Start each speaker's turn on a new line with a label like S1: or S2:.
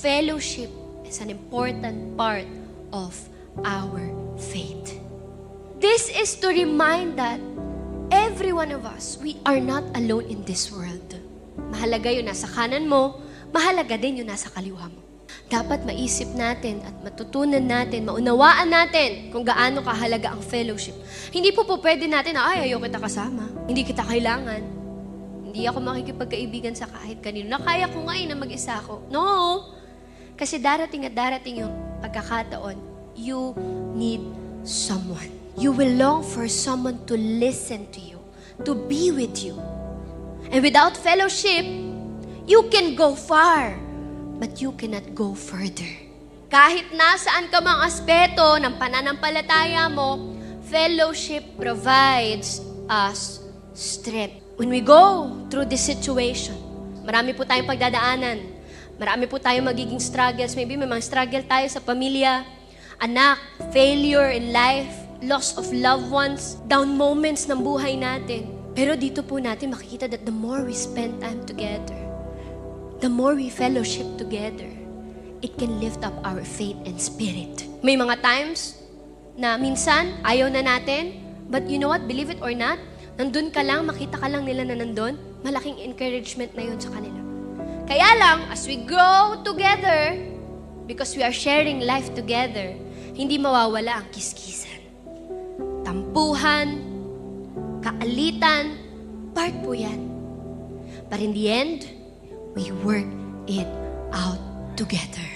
S1: fellowship is an important part of our faith. This is to remind that every one of us, we are not alone in this world. Mahalaga yun nasa kanan mo, mahalaga din yun nasa kaliwa mo. Dapat maisip natin at matutunan natin, maunawaan natin kung gaano kahalaga ang fellowship. Hindi po pwede natin na, ayaw kita kasama. Hindi kita kailangan. Hindi ako makikipagkaibigan sa kahit kanino. Nakaya ko ngayon na mag-isa ako. No! Kasi darating at darating yung pagkakataon, you need someone. You will long for someone to listen to you, to be with you. And without fellowship, you can go far, but you cannot go further. Kahit nasaan ka mang aspeto ng pananampalataya mo, fellowship provides us strength. When we go through this situation, marami po tayong pagdadaanan. Marami po tayong magiging struggles. Maybe may mga struggle tayo sa pamilya, anak, failure in life, loss of loved ones, down moments ng buhay natin. Pero dito po natin makikita that the more we spend time together, the more we fellowship together, it can lift up our faith and spirit. May mga times na minsan ayaw na natin, but you know what, believe it or not, nandun ka lang, makita ka lang nila na nandun, malaking encouragement na yun sa kanila. Kaya lang, as we grow together, because we are sharing life together, hindi mawawala ang kiskisan. Tampuhan, kaalitan, part po yan. But in the end, we work it out together.